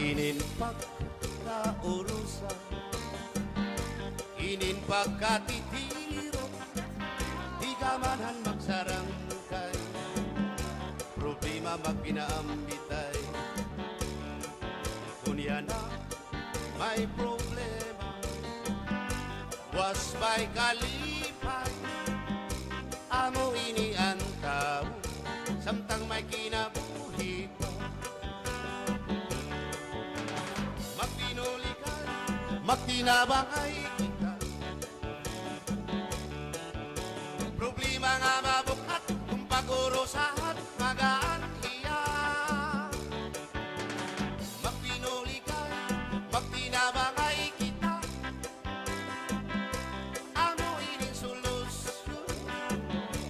Inin pagkaurusan, inin pagkatitiro, di ka manhan magsarangkay, problema magpinaambitay. Kunya na may problema, was by kalipay, amo ini ang tao, samtang may kinabuhi pa. Magtinulikan, magtinabangay kita, problema nga mabukat, kung pag-urusahan, magaan iya. Magtinulikan, magtinabangay kita, amo ining solusyon,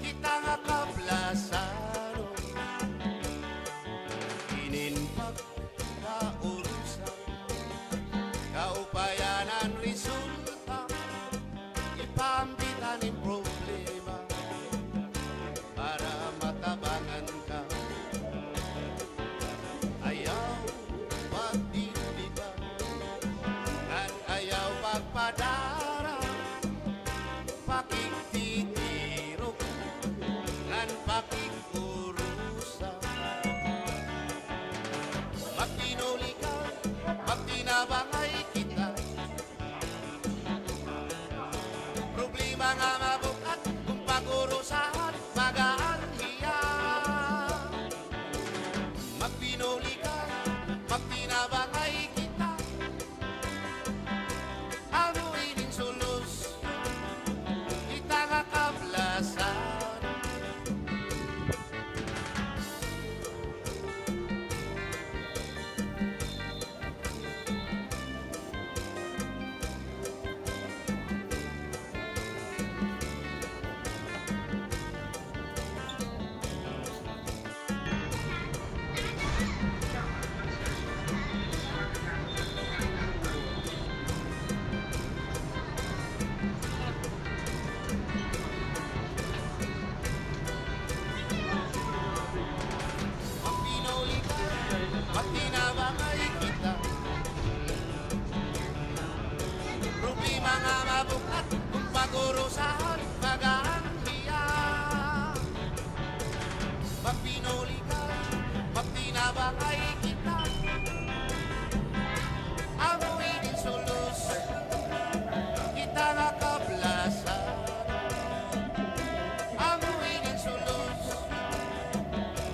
kita nga kaplasan, inin pagkaurusan, kaupayanan resulta, ipambitan ng problema para matabangan ka. Ayaw pagdiliban, kan ayaw pagpadara, pakikitiro, kan pakikurusa. Magtinulikan, magtinabangay kita, problema nga mabukat, kung pag-urusahan, magaan hiya. Magpinulikan, magtinabangay kita, amo ining solusyon, kita nga kaplasan. Magtinabangay kita, problema nga mabukat, kung pag-urusahan, magaan hiya. Magpinulikan, magtinabangay kita, amo ining solusyon, kita nga kaplasan. Amo ining solusyon,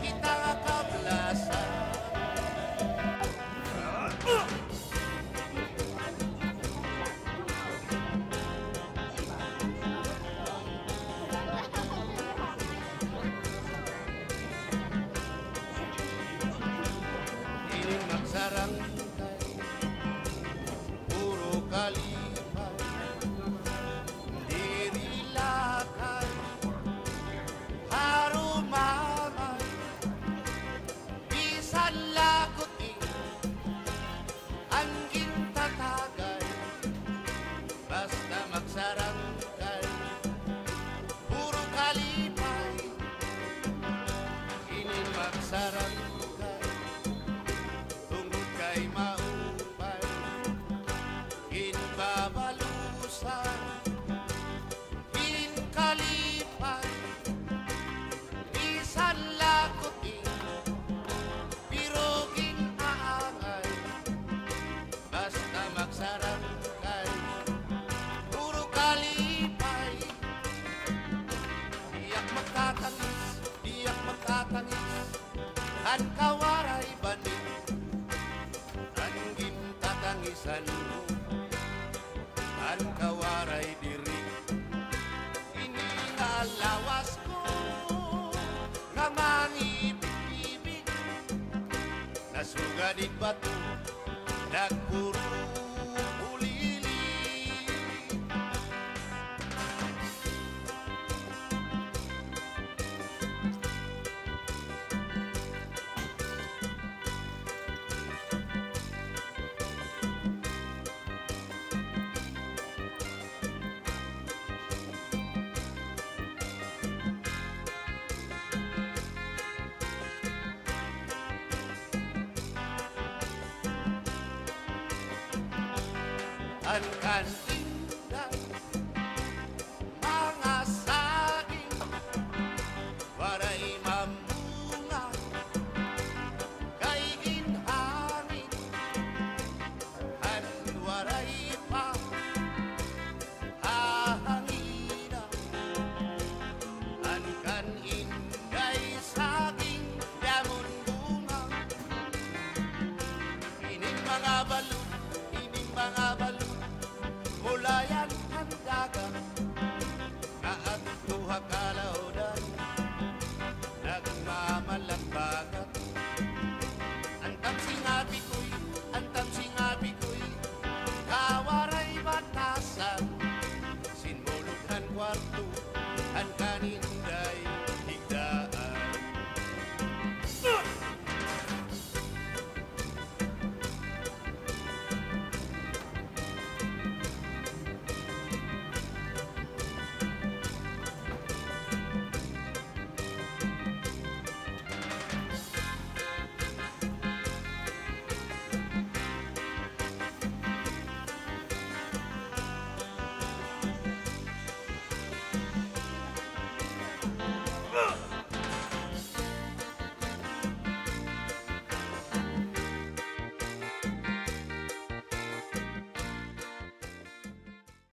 kita nga kaplasan. Ining magsarangkay, puro kalipay, dirilakay, harumamay, bisan lagutin, anggin tatagay, basta magsarangkay, puro kalipay, inin magsarangkay, tungkol kay maupay, inbabalusan, inin kalipay, bisan lagutin, piroging aangay, basta magsarangkay, puro kalipay. Diyak magtatangis, an kawaray banin, anggin tatangisan mo, an kawaray diri, inilalawas ko, nga mangibig-ibig, nasugadit bato, nagpuro ulili. An kaninday mga saging waray mamunga kay ginhangin an waray pa hahangina an kaninday saging yamon bunga ining mga balon mula yan ang dagat kaadto hakala